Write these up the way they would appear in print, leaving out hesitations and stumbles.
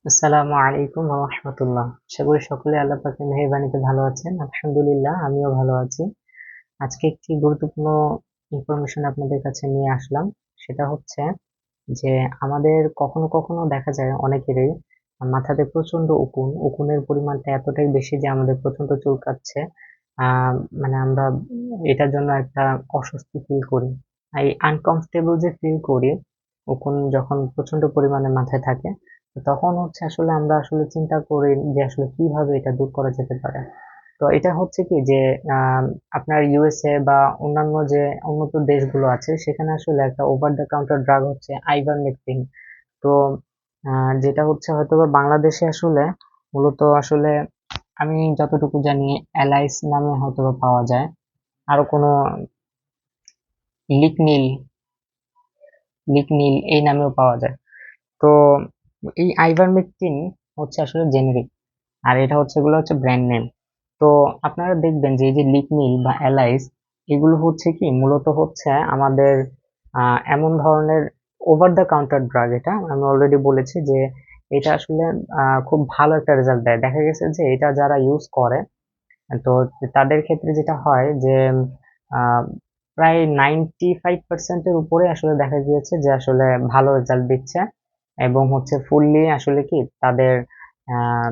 আসসালামু আলাইকুম ওয়া রাহমাতুল্লাহ। আশা করি সকলে আল্লাহ পাকের মেহেরবানিতে ভালো আছেন। আলহামদুলিল্লাহ আমিও ভালো আছি। আজকে একটি গুরুত্বপূর্ণ ইনফরমেশন আপনাদের কাছে নিয়ে আসলাম। সেটা হচ্ছে যে আমাদের কখনো, কখনো দেখা যায় অনেকেরই মাথাতে প্রচন্ড উকুন। উকুনের পরিমাণটা এতটাই বেশি যে আমাদের প্রচন্ড চুলকাচ্ছে। আ মানে আমরা এটার জন্য একটা অস্বস্তি ফিল করি। এই আনকমফোর্টেবল যে ফিল করি, উকুন যখন প্রচন্ড পরিমাণে মাথায় থাকে, তো তখন হচ্ছে আসলে আমরা আসলে চিন্তা করি যে আসলে কিভাবে এটা দূর করা যেতে পারে। তো এটা হচ্ছে কি যে আম আপনার ইউএসএ বা অন্যান্য যে উন্নত দেশগুলো আছে সেখানে আসলে একটা ওভার দ্য কাউন্টার ড্রাগ হচ্ছে আইভারমেকটিন। তো আ যেটা হচ্ছে হয়তোবা বাংলাদেশে আসলে মূলত আসলে আমি যতটুকু জানি অ্যালাইস নামে হয়তোবা পাওয়া যায়। আরো কোনো লিকনিল, লিকনিল এই নামেও পাওয়া যায়। তো এই আইভারমেকটিন হচ্ছে আসলে জেনেরিক। আর এটা হচ্ছে এগুলো হচ্ছে ব্র্যান্ড নেম। তো আপনারা দেখবেন যে এই যে লিকমিল বা অ্যালাইস এগুলো হচ্ছে কি মূলত হচ্ছে আমাদের এমন ধরনের ওভার দ্য কাউন্টার ড্রাগ। এটা আমি অলরেডি বলেছি যে এটা আসলে খুব ভালো একটা রেজাল্ট দেয়। দেখা গেছে যে এটা যারা ইউজ করে তো তাদের ক্ষেত্রে যেটা হয় যে আহ, প্রায় 95% এর উপরে আসলে দেখা গিয়েছে যে আসলে ভালো রেজাল্ট দিচ্ছে এবং হচ্ছে ফুললি আসলে কি তাদের আহ,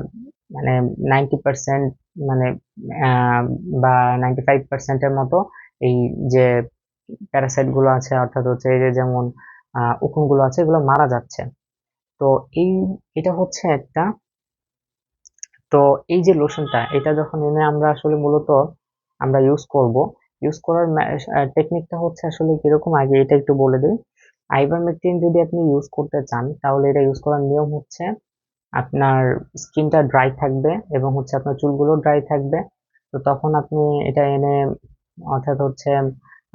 মানে 90% মানে আহ, বা 95% এর মতো এই যে প্যারাসাইট গুলো আছে অর্থাৎ হচ্ছে এই যে যেমন উকুন গুলো আছে এগুলো মারা যাচ্ছে। তো এই এটা হচ্ছে একটা। তো এই যে লোশনটা এটা যখন এনে আমরা আসলে মূলত আমরা ইউজ করব, ইউজ করার টেকনিকটা হচ্ছে আসলে কিরকম আগে এটা একটু বলে দিই। আইভারমেকটিন যদি আপনি ইউজ করতে চান তাহলে এটা ইউজ করার নিয়ম হচ্ছে আপনার স্কিনটা ড্রাই থাকবে এবং হচ্ছে আপনার চুলগুলো ড্রাই থাকবে। তো তখন আপনি এটা এনে অর্থাৎ হচ্ছে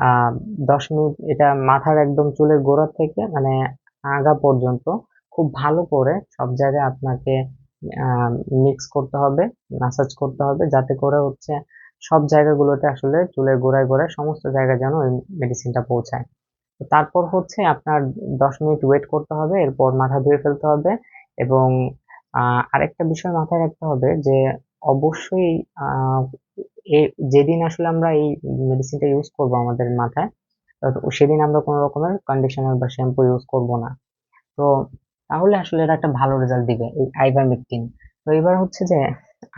আহ 10 মিনিট এটা মাথার একদম চুলের গোড়া থেকে মানে আগা পর্যন্ত খুব ভালো করে সব জায়গায় আপনাকে মিক্স করতে হবে, ম্যাসাজ করতে হবে যাতে করে হচ্ছে সব জায়গাগুলোতে আসলে চুলের গোড়ায় গোড়ায় সমস্ত জায়গায় যেন ওই মেডিসিনটা পৌঁছায়। তো তারপর হচ্ছে আপনার 10 মিনিট ওয়েট করতে হবে, এরপর মাথা ধুয়ে ফেলতে হবে এবং আরেকটা বিষয় মাথায় রাখতে হবে যে অবশ্যই আহ, যেদিন আসলে আমরা এই মেডিসিনটা ইউজ করব আমাদের মাথায়, তো সেদিন আমরা কোনো রকমের কন্ডিশনার বা শ্যাম্পু ইউজ করব না। তো তাহলে আসলে এটা একটা ভালো রেজাল্ট দিবে এই আইভারমেকটিন। তো এবার হচ্ছে যে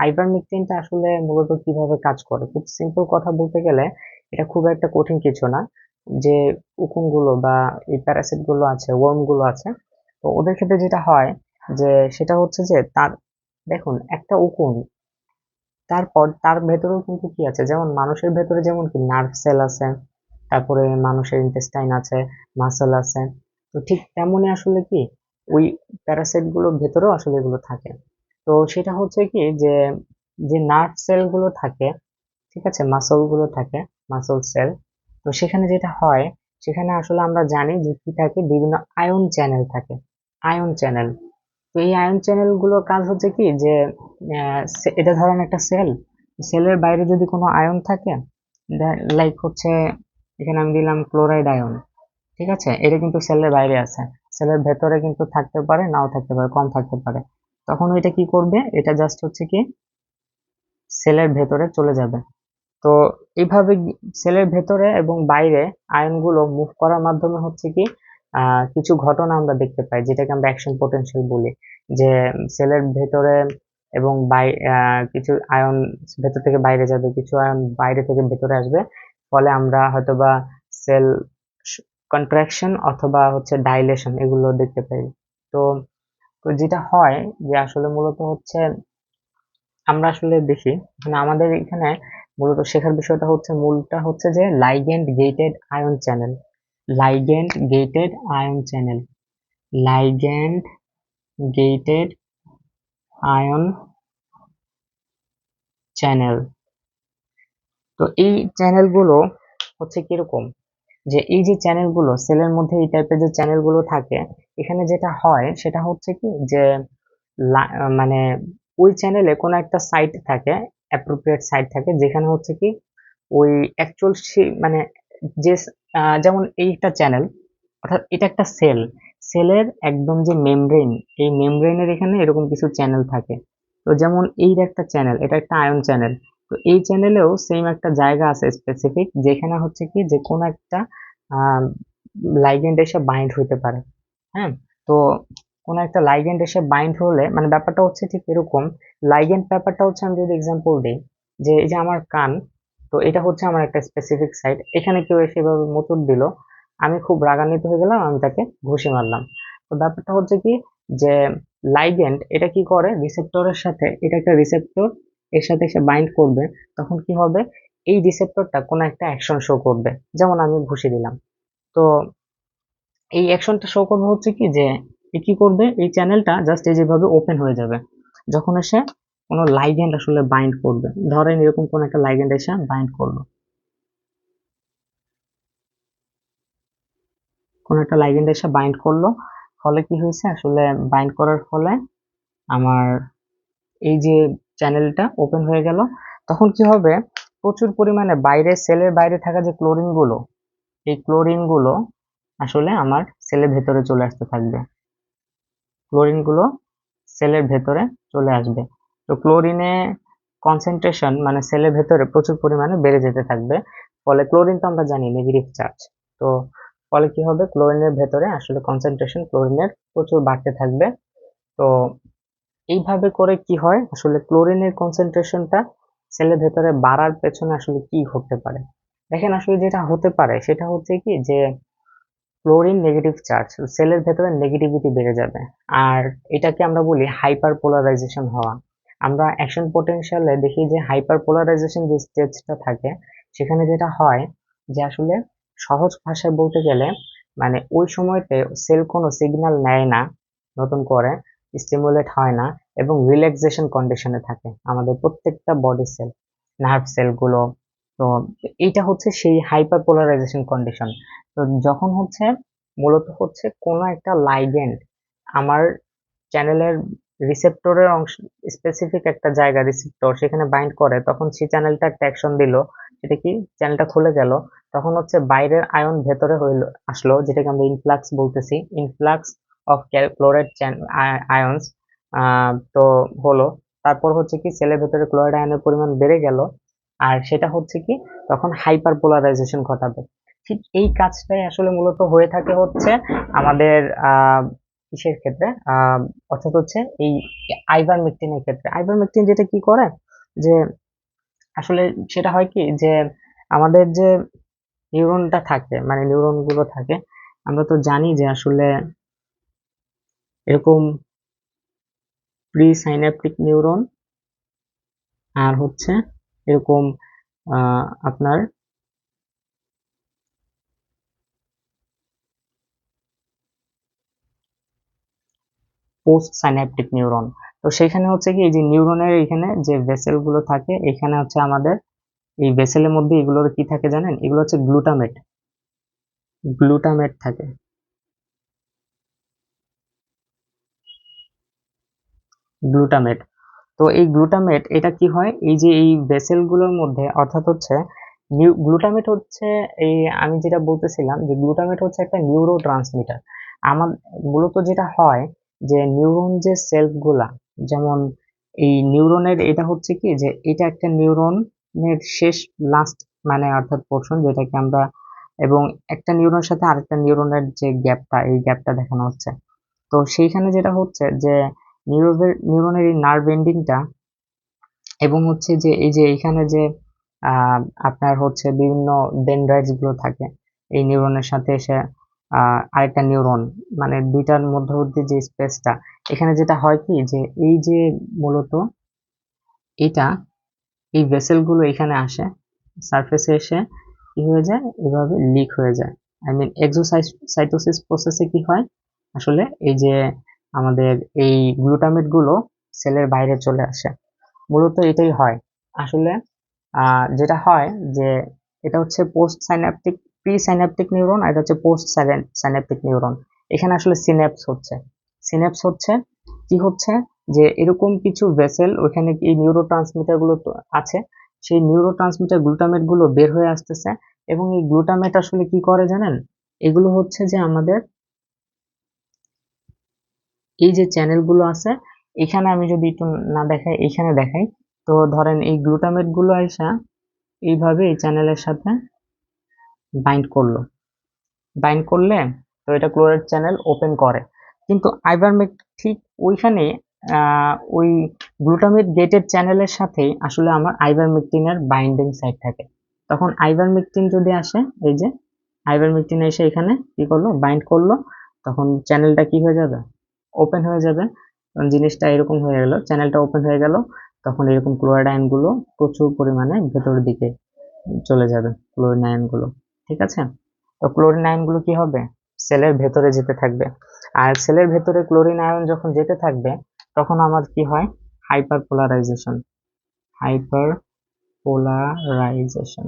আইভারমেকটিনটা আসলে মূলত কিভাবে কাজ করে, খুব সিম্পল কথা বলতে গেলে এটা খুব একটা কঠিন কিছু না। যে উকুন গুলো বা এই প্যারাসাইট গুলো আছে, ওয়ার্ম গুলো আছে, তো ওদের ক্ষেত্রে যেটা হয় যে সেটা হচ্ছে যে তার দেখুন একটা উকুন, তারপর তার ভেতরেও কিন্তু কি আছে, যেমন মানুষের ভেতরে যেমন কি নার্ভ সেল আছে, তারপরে মানুষের ইন্টেস্টাইন আছে, মাসল আছে। তো ঠিক তেমনই আসলে কি ওই প্যারাসাইট গুলোর ভেতরেও আসলে এগুলো থাকে। তো সেটা হচ্ছে কি যে যে নার্ভ সেল গুলো থাকে, ঠিক আছে, মাসল গুলো থাকে, মাসল সেল। তো সেখানে যেটা হয় সেখানে আসলে আমরা জানি যে কি থাকে, বিভিন্ন আয়ন চ্যানেল থাকে, আয়ন চ্যানেল। তো এই আয়ন চ্যানেল গুলোর কাজ হচ্ছে কি যে এটা ধরেন একটা সেল, সেলের বাইরে যদি কোনো আয়ন থাকে, লাইক হচ্ছে এখানে আমি দিলাম ক্লোরাইড আয়ন, ঠিক আছে, এটা কিন্তু সেলের বাইরে আছে, সেলের ভেতরে কিন্তু থাকতে পারে, নাও থাকতে পারে, কম থাকতে পারে। তখন এটা কি করবে, এটা জাস্ট হচ্ছে কি সেলের ভেতরে চলে যাবে। তো এইভাবে সেলের ভেতরে এবং বাইরে আয়নগুলো মুভ করার মাধ্যমে হচ্ছে কি কিছু ঘটনা আমরা দেখতে পাই যেটাকে আমরা অ্যাকশন পোটেনশিয়াল বলি। যে সেলের ভেতরে এবং কিছু আয়ন ভেতর থেকে বাইরে যাবে, কিছু আয়ন বাইরে থেকে ভেতরে আসবে, ফলে আমরা হয়তোবা সেল কন্ট্রাকশন অথবা হচ্ছে ডাইলেশন এগুলো দেখতে পাই। তো তো যেটা হয় যে আসলে মূলত হচ্ছে আমরা আসলে দেখি মানে আমাদের এখানে মূলত শেখার বিষয়টা হচ্ছে, মূলটা হচ্ছে যে ligand gated ion channel, ligand gated ion channel, ligand gated ion channel. তো এই চ্যানেলগুলো হচ্ছে কিরকম, যে এই যে চ্যানেলগুলো সেলের মধ্যে এই টাইপের যে চ্যানেলগুলো থাকে, এখানে যেটা হয় সেটা হচ্ছে কি যে মানে ওই চ্যানেলে কোনো একটা সাইট থাকে, অ্যাপ্রোপ্রিয়েট সাইট থাকে যেখানে হচ্ছে কি ওই অ্যাকচুয়াল মানে যে যেমন এই একটা চ্যানেল, অর্থাৎ এটা একটা সেল, সেলের একদম যে মেমব্রেন, এই মেমব্রেনের এখানে এরকম কিছু চ্যানেল থাকে। তো যেমন এই একটা চ্যানেল, এটা একটা আয়ন চ্যানেল। তো এই চ্যানেলেও সেম একটা জায়গা আছে স্পেসিফিক, যেখানে হচ্ছে কি যে কোনো একটা লাইগেন্ড এসে বাইন্ড হইতে পারে। হ্যাঁ, তো কোনো একটা লাইগেন্ড এসে বাইন্ড হলে মানে ব্যাপারটা হচ্ছে ঠিক এরকম। লাইগেন্ড ব্যাপারটা হচ্ছে, আমি যদি এক্সাম্পল দিই, যে এই যে আমার কান, তো এটা হচ্ছে আমার একটা স্পেসিফিক সাইট, এখানে কেউ এসে এভাবে মোচড় দিল, আমি খুব রাগান্বিত হয়ে গেলাম, আমি তাকে ঘুষি মারলাম। তো ব্যাপারটা হচ্ছে কি যে লাইগেন্ড এটা কি করে, রিসেপ্টরের সাথে, এটা একটা রিসেপ্টর, এর সাথে এসে বাইন্ড করবে, তখন কি হবে, এই রিসেপ্টরটা কোনো একটা অ্যাকশন শো করবে। যেমন আমি ঘুষি দিলাম, তো এই অ্যাকশনটা শো করবে হচ্ছে কি যে এ কি করবে, এই চ্যানেলটা জাস্ট এই যেভাবে ওপেন হয়ে যাবে যখন এসে কোনো লাইগ্যান্ড আসলে বাইন্ড করবে। ধরেন এরকম কোন একটা লাইগ্যান্ড এসে বাইন্ড করলো, কোন একটা লাইগ্যান্ড এসে বাইন্ড করলো, ফলে কি হয়েছে আসলে, বাইন্ড করার ফলে আমার এই যে চ্যানেলটা ওপেন হয়ে গেল। তখন কি হবে, প্রচুর পরিমাণে বাইরে, সেলের বাইরে থাকা যে ক্লোরিন গুলো, এই ক্লোরিন গুলো আসলে আমার সেলের ভেতরে চলে আসতে থাকবে, ক্লোরিন গুলো সেলের ভেতরে চলে আসবে। তো ক্লোরিনে কনসেন্ট্রেশন মানে সেলের ভেতরে প্রচুর পরিমাণে বেড়ে যেতে থাকবে। ফলে ক্লোরিন তো আমরা জানি নেগেটিভ চার্জ। তো ফলে কি হবে, ক্লোরিনের ভেতরে আসলে কনসেন্ট্রেশন ক্লোরিনের প্রচুর বাড়তে থাকবে। তো এইভাবে করে কি হয় আসলে, ক্লোরিনের কনসেন্ট্রেশনটা সেলের ভেতরে বাড়ার পেছনে আসলে কি ঘটতে পারে। দেখেন আসলে যেটা হতে পারে সেটা হচ্ছে কি যে ক্লোরিন নেগেটিভ চার্জ, সেলের ভেতরে নেগেটিভিটি বেড়ে যাবে। আর এটাকে আমরা বলি হাইপার পোলারাইজেশন হওয়া। আমরা অ্যাকশন পোটেনশিয়ালে দেখি যে হাইপার পোলারাইজেশন যে স্টেজটা থাকে, সেখানে যেটা হয় যে আসলে সহজ ভাষায় বলতে গেলে, মানে ওই সময়তে সেল কোনো সিগন্যাল নেয় না নতুন করে, স্টিমুলেট হয় না, এবং রিল্যাক্সেশন কন্ডিশনে থাকে আমাদের প্রত্যেকটা বডি সেল, নার্ভ সেলগুলো। তো এইটা হচ্ছে সেই হাইপার পোলারাইজেশন কন্ডিশন। তো যখন হচ্ছে মূলত হচ্ছে কোনো একটা লাইগ্যান্ড আমার চ্যানেলের রিসেপ্টরের অংশ, স্পেসিফিক একটা জায়গা রিসেপ্টর সেখানে বাইন্ড করে, তখন সেই চ্যানেলটা একটা অ্যাকশন দিল, সেটা কি, চ্যানেলটা খুলে গেল, তখন হচ্ছে বাইরের আয়ন ভেতরে হইলো, আসলো, যেটাকে আমরা ইনফ্লাক্স বলতেছি, ইনফ্লাক্স অফ ক্লোরাইড আয়নস। তো হলো, তারপর হচ্ছে কি সেলের ভেতরে ক্লোরাইড আয়নের পরিমাণ বেড়ে গেল, আর সেটা হচ্ছে কি তখন হাইপার পোলারাইজেশন ঘটাবে। ঠিক এই কাজটাই আসলে মূলত হয়ে থাকে হচ্ছে আমাদের কিসের ক্ষেত্রে, অর্থাৎ হচ্ছে এই আইভারমেকটিনের ক্ষেত্রে। আইভারমেকটিন যেটা কি করে যে আসলে সেটা হয় কি যে আমাদের যে নিউরনটা থাকে, মানে নিউরন গুলো থাকে, আমরা তো জানি যে আসলে এরকম প্রি সাইন্যাপটিক নিউরন আর হচ্ছে এরকম আপনার পোস্ট সাইন্যাপটিক নিউরন। তো সেখানে হচ্ছে কি এই যে নিউরনের এখানে যে ভেসেল গুলো থাকে, এখানে হচ্ছে আমাদের এই ভেসেলের মধ্যে এগুলোর কি থাকে জানেন, এগুলো হচ্ছে গ্লুটামেট, গ্লুটামেট থাকে, গ্লুটামেট। তো এই গ্লুটামেট এটা কি হয়, এই যে এই ভেসেল গুলোর মধ্যে, অর্থাৎ হচ্ছে গ্লুটামেট হচ্ছে এই, আমি যেটা বলতেছিলাম যে গ্লুটামেট হচ্ছে একটা নিউরো ট্রান্সমিটার। আমার মূলত যেটা হয় যে নিউরন যে সেল গুলা, যেমন এই নিউরনের এটা হচ্ছে কি যে এটা একটা নিউরনের শেষ, লাস্ট, মানে অর্থাৎ পোর্শন যেটাকে আমরা, এবং একটা নিউরনের সাথে আরেকটা নিউরনের যে গ্যাপটা, এই গ্যাপটা দেখানো হচ্ছে। তো সেইখানে যেটা হচ্ছে যে নিউরনের এই নার্ভ এন্ডিংটা, এবং হচ্ছে যে এই যে এইখানে যে আহ, আপনার হচ্ছে বিভিন্ন ডেনড্রাইটস গুলো থাকে এই নিউরনের সাথে এসে আরেকটা নিউরন, মানে দুইটার মধ্যবর্তী যে স্পেসটা, এখানে যেটা হয় কি যে এই যে মূলত এটা, এই ভেসেল গুলো এখানে আসে, সারফেসে এসে কি হয়ে যায়, এভাবে লিক হয়ে যায়। আই মিন এক্সোসাইটোসিস প্রসেসে কি হয় আসলে, এই যে আমাদের এই গ্লুটামেট গুলো সেলের বাইরে চলে আসে, মূলত এটাই হয় আসলে। যেটা হয় যে এটা হচ্ছে post synaptic, pre synaptic neuron, আর এটা হচ্ছে পোস্ট সাইন্যাপটিক নিউরন। এখানে আসলে সিন্যাপস হচ্ছে, সিন্যাপস হচ্ছে কি হচ্ছে যে এরকম কিছু ভেসেল, ওখানে এই নিউরো ট্রান্সমিটার গুলো তো আছে, সেই নিউরো ট্রান্সমিটার গ্লুটামেট গুলো বের হয়ে আসতেছে, এবং এই গ্লুটামেট আসলে কি করে জানেন, এগুলো হচ্ছে যে আমাদের এই যে চ্যানেলগুলো আছে এখানে আমি যদি একটু না দেখাই, এখানে দেখাই, তো ধরেন এই গ্লুটামেট গুলো আইসা এইভাবে এই চ্যানেলের সাথে বাইন্ড করলো, বাইন্ড করলে তো এটা ক্লোরাইড চ্যানেল ওপেন করে। কিন্তু আইভারমেক ঠিক ওইখানে ওই গ্লুটামেট গেটেড চ্যানেলের সাথেই আসলে আমার আইভারমেকটিনের বাইন্ডিং সাইট থাকে। তখন আইভারমেকটিন যদি আসে, এই যে আইভারমেকটিন এসে এখানে কি করলো, বাইন্ড করলো, তখন চ্যানেলটা কি হয়ে যাবে, ওপেন হয়ে যাবে। তখন জিনিসটা এরকম হয়ে গেল, চ্যানেলটা ওপেন হয়ে গেল, তখন এরকম ক্লোরাইড আয়ন গুলো প্রচুর পরিমাণে ভেতরের দিকে চলে যাবে, ক্লোরিন আয়ন গুলো। ঠিক আছে, তো ক্লোরিন আয়ন গুলো কি হবে, সেলের ভেতরে যেতে থাকবে। আর সেলের ভেতরে ক্লোরিন আয়ন যখন যেতে থাকবে তখন আমার কি হয়, hyper polarisation, hyper polarisation,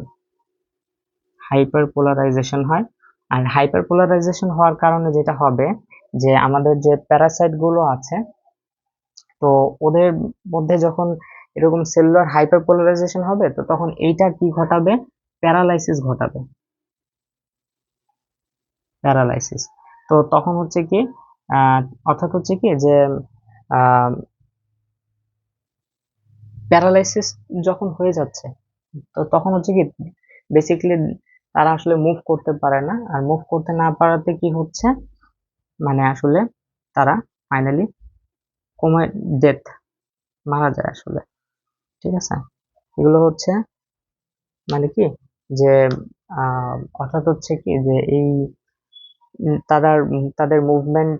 hyper polarisation হয়। আর হাইপার পোলারাইজেশন হওয়ার কারণে যেটা হবে যে আমাদের যে প্যারাসাইট গুলো আছে, তো ওদের মধ্যে যখন এরকম সেলুলার হাইপার পোলারাইজেশন হবে, তো তখন এইটা কি ঘটাবে, প্যারালাইসিস ঘটাবে, প্যারালাইসিস। তো তখন হচ্ছে কি, অর্থাৎ হচ্ছে কি যে প্যারালাইসিস যখন হয়ে যাচ্ছে, তো তখন হচ্ছে কি বেসিক্যালি তারা আসলে মুভ করতে পারে না, আর মুভ করতে না পারাতে কি হচ্ছে, মানে আসলে তারা ফাইনালি কোমা, ডেথ, মারা যায় আসলে। ঠিক আছে, এগুলো হচ্ছে মানে কি যে অর্থাৎ হচ্ছে কি যে এই তাদের মুভমেন্ট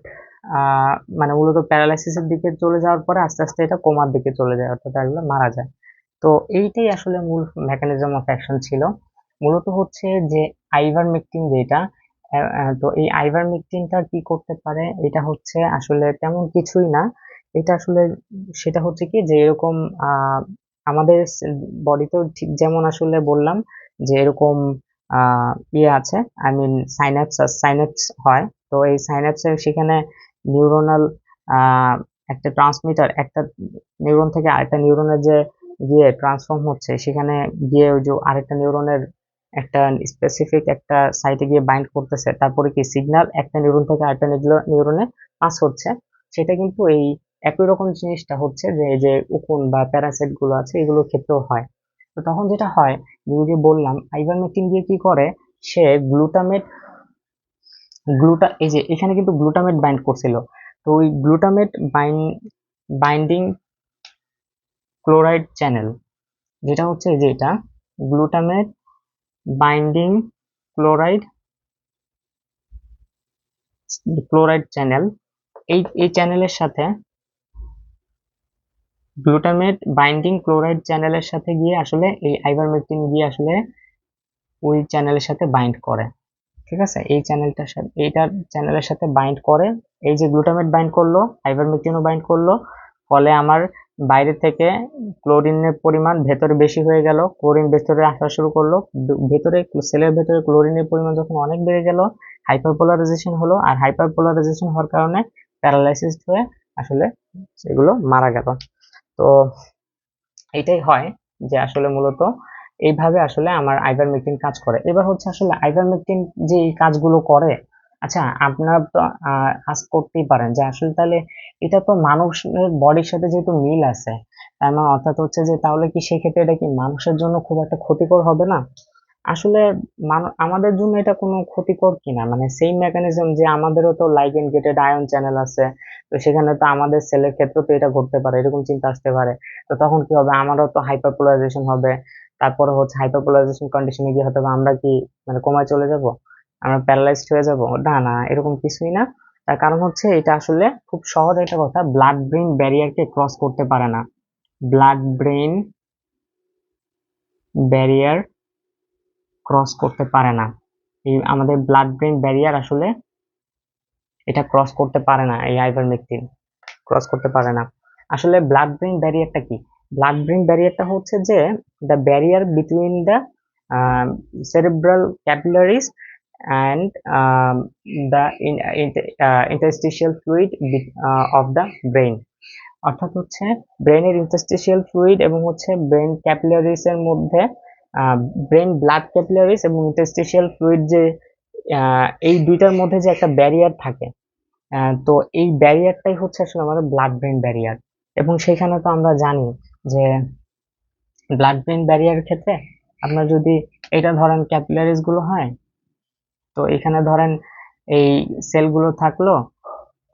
মানে মূলত প্যারালাইসিসের দিকে চলে যাওয়ার পরে আস্তে আস্তে এটা কোমার দিকে চলে যায়, অর্থাৎ এগুলো মারা যায়। তো এইটাই আসলে মূল মেকানিজম অফ অ্যাকশন ছিল। মূলত হচ্ছে যে আইভারমেকটিন যেটা, তো এই আইভারমেকটিনটা কি করতে পারে, এটা হচ্ছে আসলে তেমন কিছুই না। এটা আসলে সেটা হচ্ছে কি যে এরকম আমাদের বডিতেও ঠিক যেমন আসলে বললাম যে এরকম ইয়ে আছে, আই মিন সাইন্যাপস হয়। তো এই সাইন্যাপসের সেখানে নিউরোনাল একটা ট্রান্সমিটার, একটা নিউরন থেকে আরেকটা নিউরনের যে গিয়ে ট্রান্সফর্ম হচ্ছে, সেখানে গিয়ে ওই যে আরেকটা নিউরনের একটা স্পেসিফিক একটা সাইটে গিয়ে বাইন্ড করতেছে, তারপরে কি সিগন্যাল একটা নিউরন থেকে আরেকটা নিউরনে পাস হচ্ছে। সেটা কিন্তু এই একই রকম জিনিসটা হচ্ছে যে এই যে উকুন বা প্যারাসাইট গুলো আছে এগুলোর ক্ষেত্রেও হয়। তো তখন যেটা হয়, যে বললাম আইভারমেকটিন দিয়ে কি করে, সে গ্লুটামেট, এই যে এখানে কিন্তু গ্লুটামেট বাইন্ড করছিল, তো ওই গ্লুটামেট বাইন্ডিং ক্লোরাইড চ্যানেল, যেটা হচ্ছে যে এটা glutamate binding chloride chloride channel, এই চ্যানেলের সাথে গ্লুটামেট বাইন্ডিং ক্লোরাইড চ্যানেলের সাথে গিয়ে আসলে এই আইভারমেকটিন গিয়ে আসলে ওই চ্যানেলের সাথে বাইন্ড করে। ঠিক আছে, এই চ্যানেলটার সাথে এইটার চ্যানেলের সাথে বাইন্ড করে, এই যে গ্লুটামেট বাইন্ড করলো, আইভারমেকটিনও বাইন্ড করলো, ফলে আমার বাইরে থেকে ক্লোরিনের পরিমাণ ভেতরে বেশি হয়ে গেল, ক্লোরিন ভেতরে আসা শুরু করলো, ভেতরে সেলের ভেতরে ক্লোরিনের পরিমাণ যখন অনেক বেড়ে গেল, হাইপারপোলারাইজেশন হলো, আর হাইপারপোলারাইজেশন হওয়ার কারণে প্যারালাইসিস হয়ে আসলে এগুলো মারা গেল। তো এটাই হয় যে আসলে মূলত এইভাবে আসলে আমার আইভারমেকটিন কাজ করে। এবার হচ্ছে আসলে আইভারমেকটিন যে এই কাজগুলো করে, আচ্ছা আপনারা তো আজ করতেই পারেন যে আসলে তাহলে এটা তো মানুষের বডির সাথে যেহেতু মিল আছে, তার মানে অর্থাৎ হচ্ছে যে তাহলে কি সেক্ষেত্রে এটা কি মানুষের জন্য খুব একটা ক্ষতিকর হবে না? আসলে আমাদের জন্য এটা কোনো ক্ষতিকর কিনা, মানে সেম মেকানিজম যে আমাদেরও তো লাইগেন্ড গেটেড আয়ন চ্যানেল আছে, তো সেখানে তো আমাদের সেলের ক্ষেত্রে তো এটা ঘটতে পারে, এরকম চিন্তা আসতে পারে। তো তখন কি হবে, আমারও তো হাইপারপোলারাইজেশন হবে, তারপরে হচ্ছে হাইপারপোলারাইজেশন কন্ডিশনে গিয়ে হয়তো আমরা কি মানে কোমায় চলে যাব, আমরা প্যারালাইজড হয়ে যাব, না না এরকম কিছুই না। তার কারণ হচ্ছে এটা আসলে খুব সহজ একটা কথা, ব্লাড ব্রেন ব্যারিয়ারকে ক্রস করতে পারে না, ব্লাড ব্রেন ব্যারিয়ার ক্রস করতে পারে না। এই আমাদের ব্লাড ব্রেন ব্যারিয়ার আসলে এটা ক্রস করতে পারে না, এই আইভারমেকটিন ক্রস করতে পারে না। আসলে ব্লাড ব্রেন ব্যারিয়ারটা কি, ব্লাড ব্রেন ব্যারিয়ারটা হচ্ছে যে the barrier between the cerebral capillaries and the interstitial fluid of the brain, অর্থাৎ হচ্ছে ব্রেনের ইন্টারস্টিশিয়াল ফ্লুইড এবং হচ্ছে ব্রেন ক্যাপিলারিস এর মধ্যে, ব্রেন ব্লাড ক্যাপিলারিস এবং ইন্টারস্টিশিয়াল ফ্লুইড যে এই দুইটার মধ্যে যে একটা ব্যারিয়ার থাকে, তো এই ব্যারিয়ারটাই হচ্ছে আসলে আমাদের ব্লাড ব্রেন ব্যারিয়ার। এবং সেখানে তো আমরা জানি যে ব্লাড ব্রেন ব্যারিয়ারের ক্ষেত্রে আপনার যদি এটা ধরেন ক্যাপিলারিজ গুলো হয়, তো এখানে ধরেন এই সেলগুলো থাকলো,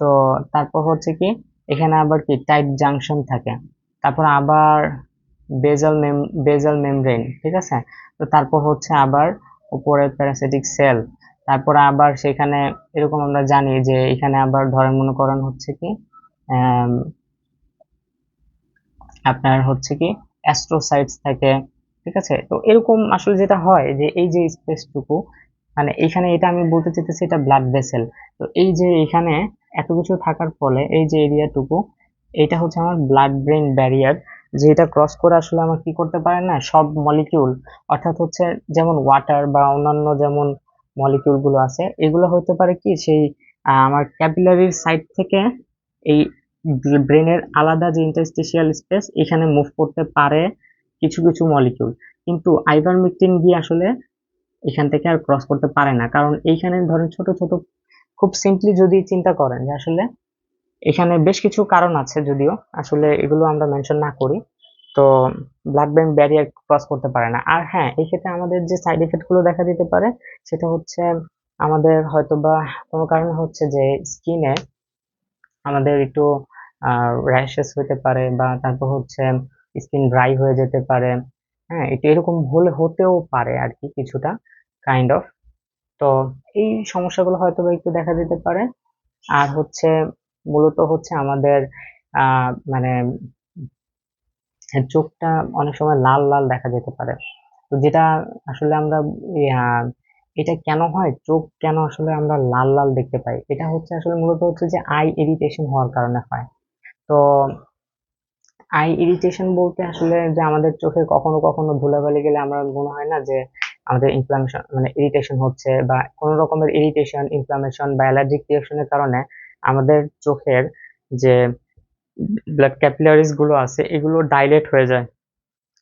তো তারপর হচ্ছে কি এখানে আবার কি টাইট জাংশন থাকে, তারপর আবার বেজাল মেমব্রেন, ঠিক আছে। তো তারপর হচ্ছে আবার উপরে প্যারাসিটিক সেল, তারপর আবার সেখানে এরকম আমরা জানি যে এখানে আবার ধরেন মনে করেন হচ্ছে কি আম, আপনার হচ্ছে কি অ্যাস্ট্রোসাইটস থাকে, ঠিক আছে। তো এরকম আসলে যেটা হয় যে এই যে স্পেসটুকু, মানে এখানে এটা আমি বলতে চাইতেছি এটা ব্লাড ভেসেল। তো এই যে এখানে এত কিছু থাকার ফলে এই যে এরিয়াটুকু, এটা হচ্ছে আমার ব্লাড ব্রেন ব্যারিয়ার, যে এটা ক্রস করে আসলে আমার কি করতে পারে না সব মলিকিউল, অর্থাৎ হচ্ছে যেমন ওয়াটার বা অন্যান্য যেমন মলিকিউল গুলো আছে, এগুলো হতে পারে কি সেই আমার ক্যাপিলারির সাইড থেকে এই ব্রেনের আলাদা যে ইন্টারস্টিশিয়াল স্পেস এখানে মুভ করতে পারে কিছু কিছু মলিকিউল। কিন্তু আইভারমেকটিন গিয়ে আসলে এখান থেকে আর ক্রস করতে পারে না, কারণ এইখানে ধরেন ছোট ছোট, খুব সিম্পলি যদি চিন্তা করেন যে আসলে এখানে বেশ কিছু কারণ আছে, যদিও আসলে এগুলো আমরা মেনশন না করি। তো ব্লাড ব্রেন ব্যারিয়ার ক্রস করতে পারে না। আর হ্যাঁ, এই ক্ষেত্রে আমাদের যে সাইড এফেক্ট গুলো দেখা দিতে পারে সেটা হচ্ছে আমাদের হয়তোবা কোনো কারণে হচ্ছে যে স্কিনে আমাদের একটু র্যাশেস হতে পারে, বা তারপর হচ্ছে স্কিন ড্রাই হয়ে যেতে পারে। হ্যাঁ, এটা এরকম হতেও পারে আর কি কিছুটা, কাইন্ড অফ। তো এই সমস্যাগুলো হয়তো বা একটু দেখা দিতে পারে। আর হচ্ছে মূলত হচ্ছে আমাদের মানে চোখটা অনেক সময় লাল লাল দেখা যেতে পারে। তো যেটা আসলে আমরা আহ, এটা কেন হয়, চোখ কেন আসলে আমরা লাল লাল দেখতে পাই, এটা হচ্ছে আসলে মূলত হচ্ছে যে আই ইরিটেশন হওয়ার কারণে হয়। তো আই ইরিটেশন বলতে আসলে যে আমাদের চোখে কখনো কখনো ধুলাবালি গেলে আমরা মনে হয় না যে আমাদের ইনফ্লামেশন মানে ইরিটেশন হচ্ছে, বা কোনো রকমের ইরিটেশন ইনফ্লামেশন বা অ্যালার্জিক রিয়াকশনের কারণে আমাদের চোখের যে ব্লাড ক্যাপিলারিজ গুলো আছে এগুলো ডাইলেট হয়ে যায়।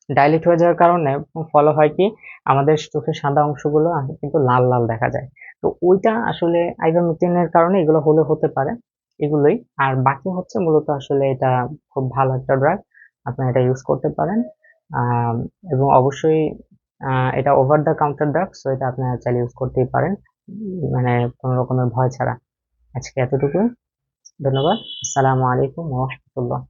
ডাইলেট হয়ে যাওয়ার কারণে ফলে হয় কি আমাদের চোখের সাদা অংশগুলো কিন্তু লাল লাল দেখা যায়। তো ওইটা আসলে আইভারমেকটিনের কারণে এগুলো হলে হতে পারে, এগুলোই। আর বাকি হচ্ছে মূলত আসলে এটা খুব ভালো একটা ড্রাগ, আপনারা এটা ইউজ করতে পারেন। আম, এবং অবশ্যই এটা over the counter drug, so এটা আপনারা চাইলে ইউজ করতেই পারেন, মানে কোনো রকমের ভয় ছাড়া। আজকে এতটুকু, ধন্যবাদ। আসসালামু আলাইকুম ওয়া রাহমাতুল্লাহ।